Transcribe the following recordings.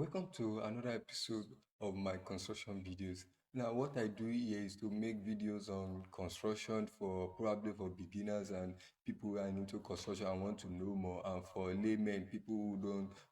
Welcome to another episode of my construction videos. Now, what I do here is to make videos on construction for probably for beginners and people who are into construction and want to know more, and for laymen, people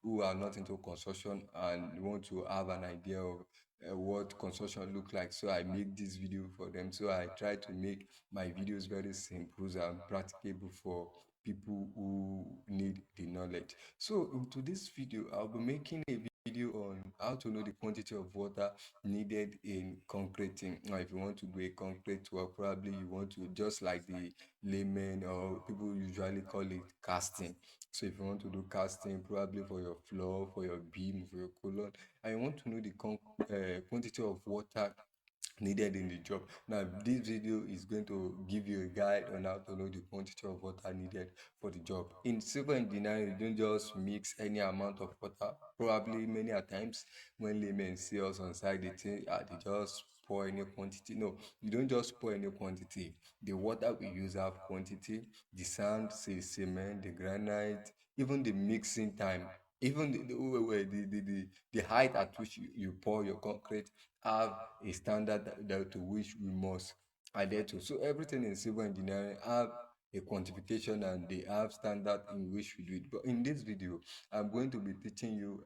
who are not into construction and want to have an idea of what construction look like. So I make this video for them. So I try to make my videos very simple and practicable for people who need the knowledge. So into this video, I'll be making a video on how to know the quantity of water needed in concreting. Now, if you want to do a concrete work, probably you want to, just like the laymen or people usually call it casting. So if you want to do casting, probably for your floor, for your beam, for your column, and you want to know the quantity of water needed in the job. Now, this video is going to give you a guide on how to know the quantity of water needed for the job. In civil engineering, you don't just mix any amount of water. Probably many a times when laymen see us on site, they think they just pour any quantity. No, you don't just pour any quantity. The water we use have quantity. The sand, say cement, the granite, even the mixing time, even the height at which you pour your concrete have a standard to which we must adhere to. So everything in civil engineering have a quantification and they have standard in which we do it. But in this video, I'm going to be teaching you,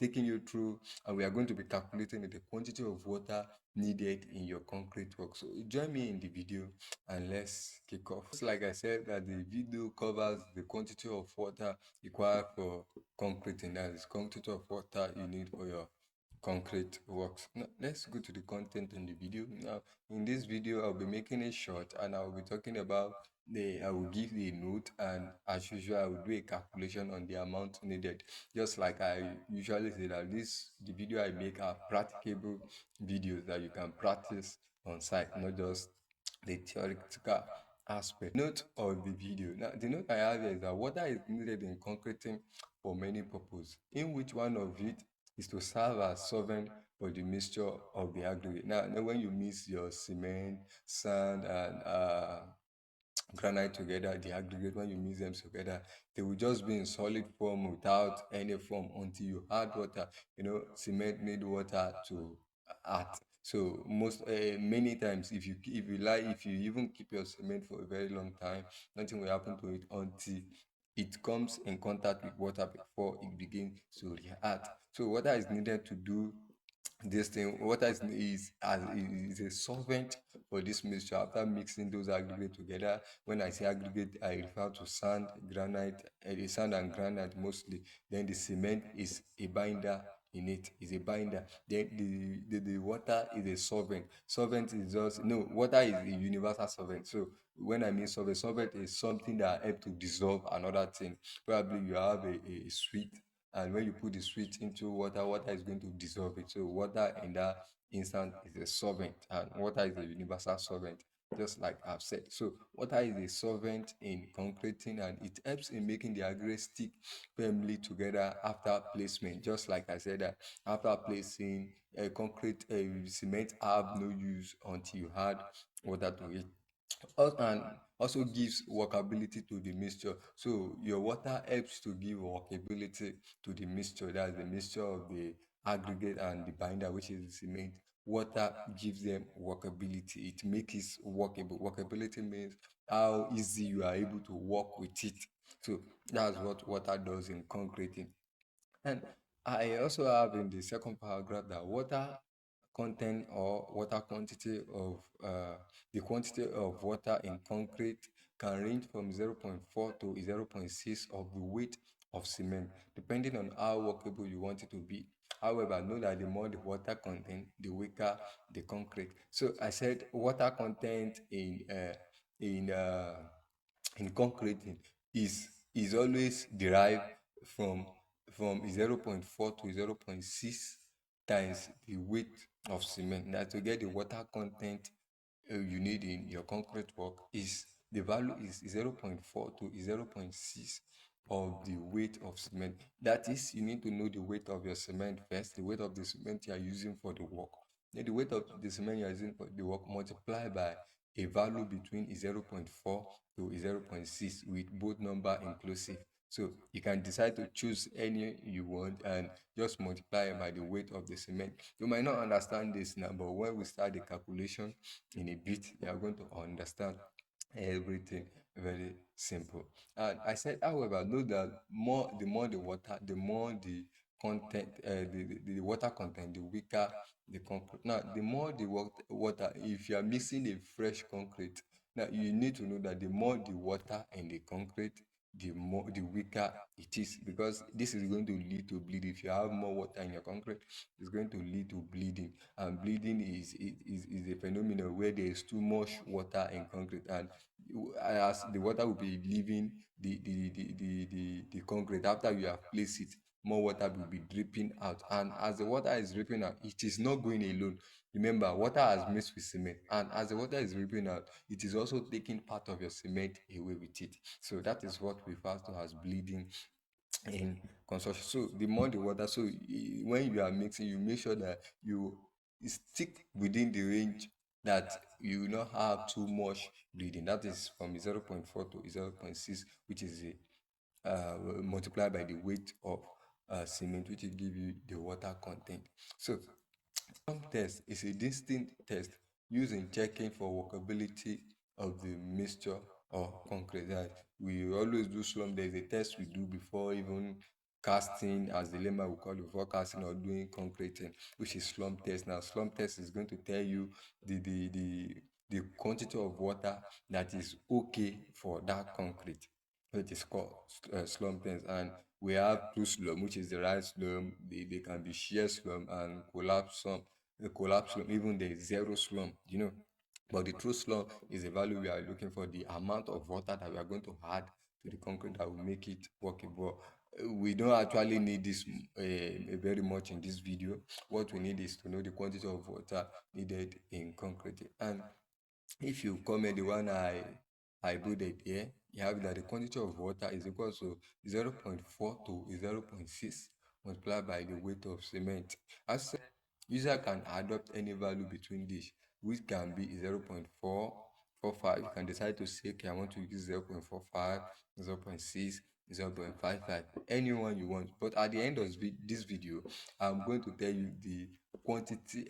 taking you through, and we are going to be calculating the quantity of water needed in your concrete work. So join me in the video and let's kick off. Just like I said, that the video covers the quantity of water required for concreting, that is quantity of water you need for your concrete works. Now, let's go to the content in the video. Now, in this video, I'll be making it short and I'll be talking about I will give the note, and as usual, I will do a calculation on the amount needed. Just like I usually say that the video I make are practicable videos that you can practice on site, not just the theoretical aspect. Note of the video. Now, the note I have here is that water is needed in concreting for many purposes, in which one of it is to serve as solvent for the mixture of the aggregate. Now when you mix your cement, sand, and granite together, the aggregate, when you mix them together, they will just be in solid form without any form until you add water. Cement need water to add. So many times, if you even keep your cement for a very long time, nothing will happen to it until it comes in contact with water before it begins to react. So water is needed to do this thing. Water is a solvent for this mixture. After mixing those aggregate together, when I say aggregate, I refer to sand, granite, the sand and granite mostly. Then the cement is a binder in it, is a binder. Then the water is a solvent. Solvent is just, no, water is a universal solvent. So when I mean solvent is something that helps to dissolve another thing. Probably you have a sweet, and when you put the sweet into water, water is going to dissolve it. So water in that instant is a solvent, and water is a universal solvent, just like I've said. So water is a solvent in concreting, and it helps in making the aggregate stick firmly together after placement. Just like I said, that after placing a concrete, cement have no use until you add water to it. And also gives workability to the mixture. So your water helps to give workability to the mixture. That's the mixture of the aggregate and the binder, which is the cement. Water gives them workability. It makes it workable. Workability means how easy you are able to work with it. So that's what water does in concreting. And I also have in the second paragraph that water content or water quantity of the quantity of water in concrete can range from 0.4 to 0.6 of the weight of cement, depending on how workable you want it to be. However, know that the more the water content, the weaker the concrete. So I said water content in uh, in concreting is always derived from from 0.4 to 0.6 times the weight of cement. Now, to get the water content you need in your concrete work, is the value is 0.4 to 0.6 of the weight of cement. That is, you need to know the weight of your cement first, the weight of the cement you are using for the work. Then the weight of the cement you are using for the work multiplied by a value between 0.4 to 0.6 with both number inclusive. So you can decide to choose any you want and just multiply it by the weight of the cement. You might not understand this now, but when we start the calculation in a bit, you are going to understand everything very simple. And I said, however, know that more the water, the more the content, the water content, the weaker the concrete. Now, the more the water, if you are mixing a fresh concrete, now you need to know that the more the water in the concrete, the weaker it is, because this is going to lead to bleed. If you have more water in your concrete, it's going to lead to bleeding, and bleeding is a phenomenon where there is too much water in concrete, and as the water will be leaving the concrete after you have placed it, more water will be dripping out, and as the water is dripping out, it is not going alone. Remember, water has mixed with cement, and as the water is dripping out, it is also taking part of your cement away with it. So that is what we refer to as bleeding in construction. So the more the water, so when you are mixing, you make sure that you stick within the range that you will not have too much bleeding. That is from 0.4 to 0.6, which is multiplied by the weight of cement, which will give you the water content. So slum test is a distinct test used in checking for workability of the mixture or concrete. That we always do slum. There is a test we do before even casting, as the layman will call it, before casting or doing concreting, which is slum test. Now, slum test is going to tell you the the the the quantity of water that is okay for that concrete, which is called slum test. And we have two slum, which is the right slum. They can be shear slum and collapse slum. The collapse slum, even the zero slum, But the true slum is the value we are looking for, the amount of water that we are going to add to the concrete that will make it workable. We don't actually need this very much in this video. What we need is to know the quantity of water needed in concrete. And if you comment the one I put here, you have that the quantity of water is equal to 0.4 to 0.6 multiplied by the weight of cement. As said, user can adopt any value between this, which can be 0.445. You can decide to say, okay, I want to use 0.45, 0.6, 0.55, anyone you want. But at the end of this video, I'm going to tell you the quantity,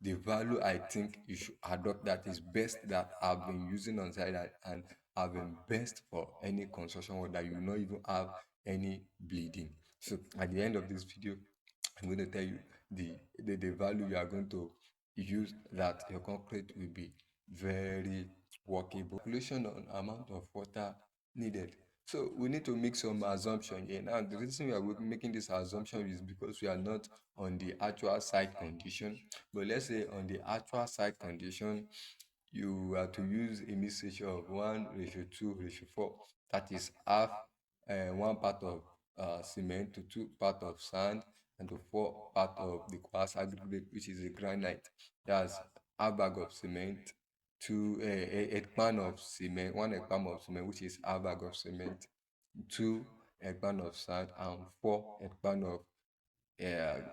the value I think you should adopt that is best, that I've been using on site and have been best for any construction work, that you will not even have any bleeding. So at the end of this video, I'm going to tell you the value you are going to use, that your concrete will be very workable. Calculation on amount of water needed. So we need to make some assumption here. Now, the reason we are making this assumption is because we are not on the actual site condition. But let's say on the actual site condition, you are to use a mix ratio of 1:2:4. That is half, one part of cement to two part of sand and to four part of the quartz aggregate, which is a granite. That's half bag of cement, two pan of cement, 1 pan of cement, which is half bag of cement, two pan of sand, and four pan of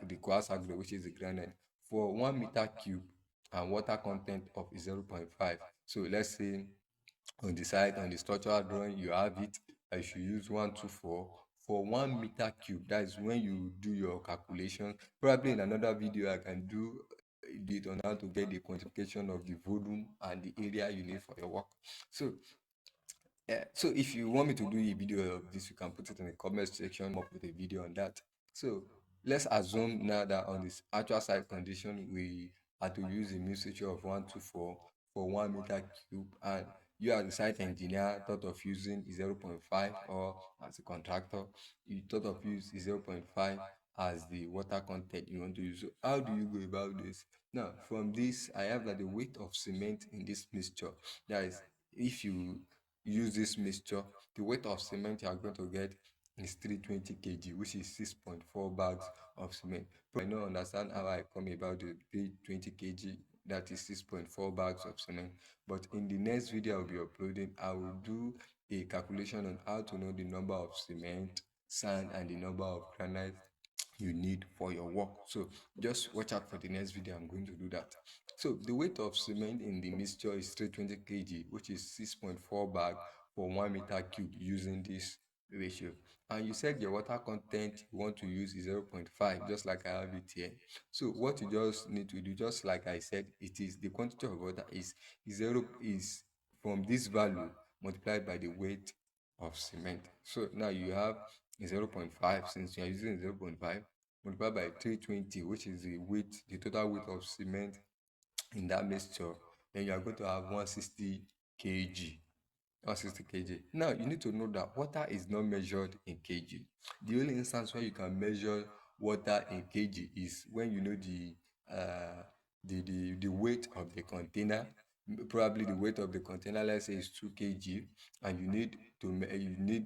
the quartz aggregate, which is the granite, for 1 meter cube, and water content of 0.5. So let's say on the side, on the structural drawing, you have it. I should use 124 for 1 meter cube. That is when you do your calculation. Probably in another video, I can do it on how to get the quantification of the volume and the area you need for your work. So so if you want me to do a video of this, you can put it in the comment section, up with a video on that. So let's assume now that on this actual site condition, we are to use a mixture of 124 for 1 meter cube, and you as the site engineer thought of using 0.5, or as a contractor, you thought of using 0.5 as the water content you want to use. So how do you go about this? Now, from this, I have that the weight of cement in this mixture, that is, if you use this mixture, the weight of cement you are going to get is 320 kg, which is 6.4 bags of cement. I don't understand how I come about the 320 kg, that is 6.4 bags of cement. But in the next video I'll be uploading, I will do a calculation on how to know the number of cement, sand, and the number of granite you need for your work. So just watch out for the next video. I'm going to do that. So the weight of cement in the mixture is 320 kg, which is 6.4 bag for 1 meter cube using this ratio. And you said your water content you want to use is 0.5, just like I have it here. So what you just need to do, just like I said, it is the quantity of water is zero is from this value multiplied by the weight of cement. So now you have 0.5, since you are using 0.5 multiplied by 320, which is the total weight of cement in that mixture. Then you are going to have 160 kg. 160 kg. Now you need to know that water is not measured in kg. The only instance where you can measure water in kg is when you know the weight of the container. Probably the weight of the container, let's say, is 2 kg, and you need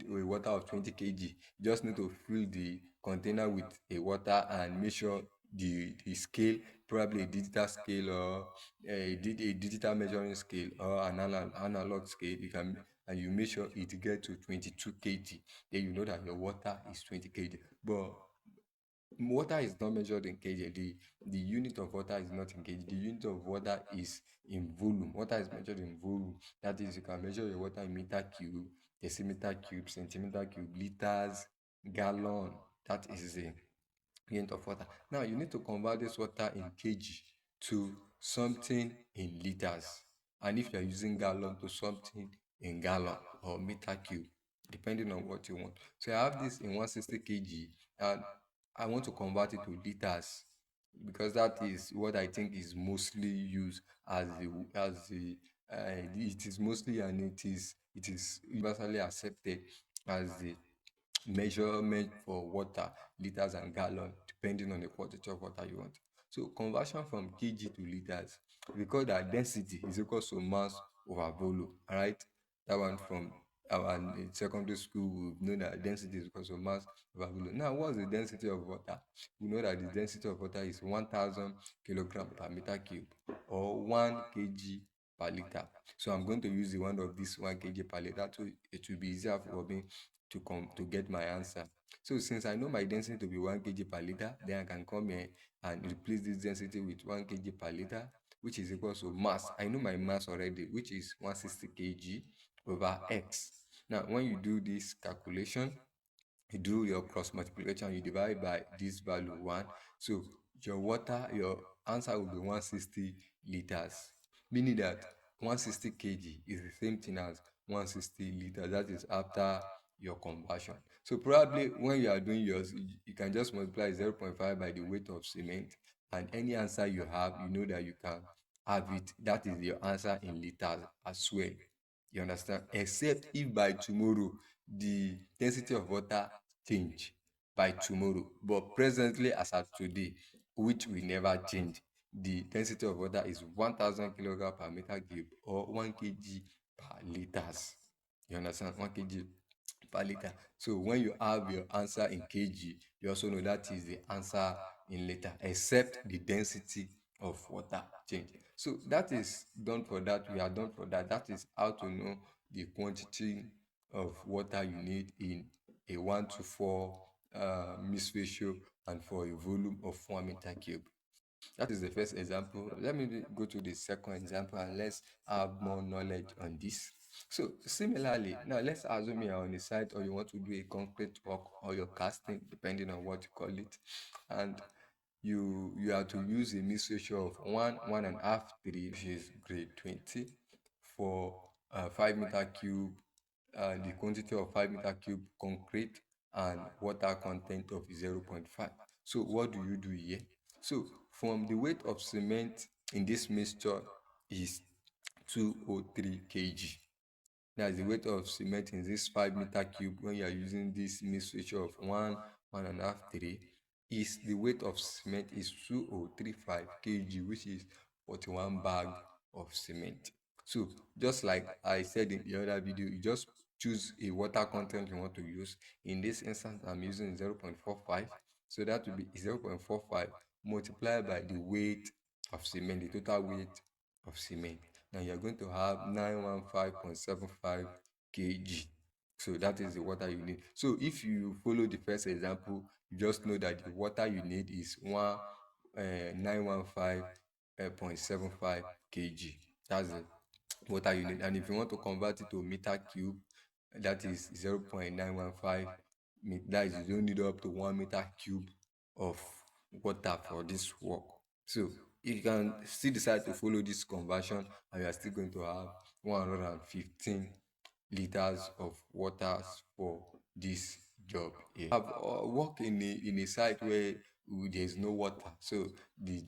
a water of 20 kg. You just need to fill the container with a water and measure the scale, probably a digital scale or a digital measuring scale or an analog scale. You can, and you make sure it gets to 22 kg, then you know that your water is 20 kg. But water is not measured in kg. The unit of water is not in kg. The unit of water is in volume. Water is measured in volume. That is, you can measure your water in meter cube, decimeter cube, centimeter cube, liters, gallon. That is the unit of water. Now you need to convert this water in kg to something in liters, and if you are using gallon, to something in gallon or meter cube, depending on what you want. So I have this in 160 kg, and I want to convert it to liters, because that is what I think is mostly used it is mostly, and it is universally accepted as the measurement for water, liters and gallon, depending on the quantity of water you want. So conversion from kg to liters, we call that density is equal to mass over volume. All right, that one from our in secondary school, we know that density is equal to mass over volume. Now, what's the density of water? We know that the density of water is 1000 kilogram per meter cube, or 1 kg per liter. So I'm going to use the one of this 1 kg per liter, so it will be easier for me to get my answer. So since I know my density to be 1 kg per liter, then I can come here and replace this density with 1 kg per liter, which is equal to mass. I know my mass already, which is 160 kg over x. Now when you do this calculation, you do your cross multiplication, you divide by this value 1. So your answer will be 160 liters, meaning that 160 kg is the same thing as 160 liters. That is after your conversion. So probably when you are doing yours, you can just multiply 0.5 by the weight of cement, and any answer you have, you know that you can have it. That is your answer in liters as well. You understand? Except if by tomorrow the density of water change by tomorrow, but presently as at today, which will never change, the density of water is 1000 kilogram per meter cube, or 1 kg per liters. You understand? 1 kg per liter. So when you have your answer in kg, you also know that is the answer in liter, except the density of water change. So that is done for that. We are done for that. That is how to know the quantity of water you need in a 1:4 mix ratio, and for a volume of 1 meter cube. That is the first example. Let me go to the second example, and let's have more knowledge on this. So similarly, now let's assume you are on the site, or you want to do a concrete work, or you're casting, depending on what you call it, and you have to use a mix ratio of 1.5, 3, which is grade 20, for 5 meter cube, the quantity of 5 meter cube concrete, and water content of 0.5. So what do you do here? So from the weight of cement in this mixture is 203 kg. That's the weight of cement in this 5 meter cube. When you are using this mix ratio of 1.5, 3, is the weight of cement is 2035 kg, which is 41 bag of cement. So just like I said in the other video, you just choose a water content you want to use. In this instance, I'm using 0.45. So that will be 0.45 multiplied by the weight of cement, the total weight of cement. Now you're going to have 915.75 kg. So that is the water you need. So if you follow the first example, you just know that the water you need is 915.75 kg. That's the water you need. And if you want to convert it to meter cube, that is 0.915. That is, you don't need up to 1 meter cube of water for this work. So you can still decide to follow this conversion, and you are still going to have 115 liters of water for this job here. I've worked in a site where there's no water, so the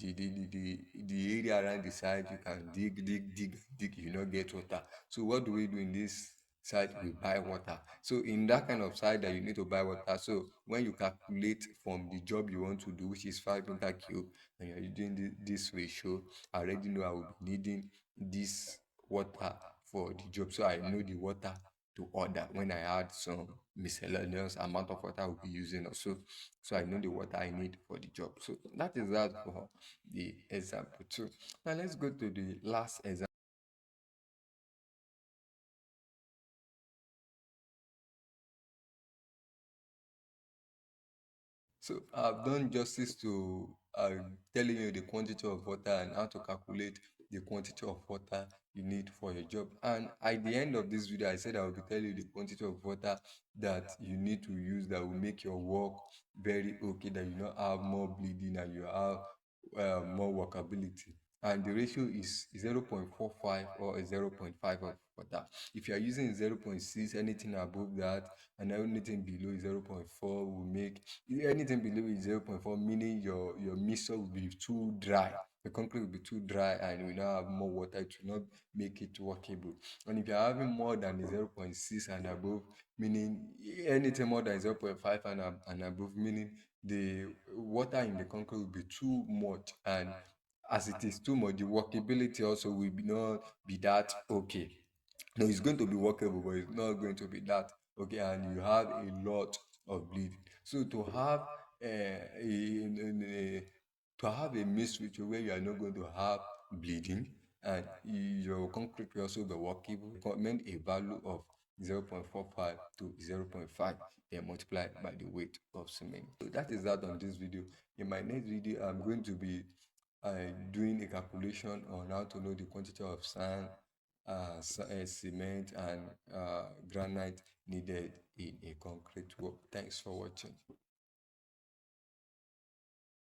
area around the site you can dig, you not get water. So what do we do in this site? We buy water. So in that kind of site that you need to buy water, so when you calculate from the job you want to do, which is 5 meter cube, and you're doing this ratio, I already know I will be needing this water for the job, so I know the water to order when I add some miscellaneous amount of water I will be using also. So I know the water I need for the job. So that is that for the example two. Now let's go to the last example. So I've done justice to telling you the quantity of water and how to calculate the quantity of water you need for your job. And at the end of this video, I said I will be telling you the quantity of water that you need to use that will make your work very okay, that you not have more bleeding and you have more workability. And the ratio is 0.45 or 0.5 of water. If you are using 0.6, anything above that and anything below 0.4 will make, anything below is 0.4, meaning your mixture will be too dry. The concrete will be too dry and you will not have more water. It will not make it workable. And if you're having more than 0.6 and above, meaning anything more than 0.5 and above, meaning the water in the concrete will be too much. And as it is too much, the workability also will not be that okay. No, it's going to be workable, but it's not going to be that okay, and you have a lot of bleeding. So to have a mixed ritual where you are not going to have bleeding and your concrete will also be workable, recommend a value of 0.45 to 0.5, then multiply by the weight of cement. So that is that on this video. In my next video, I'm going to be doing a calculation on how to know the quantity of sand, cement, and granite needed in a concrete work. Thanks for watching.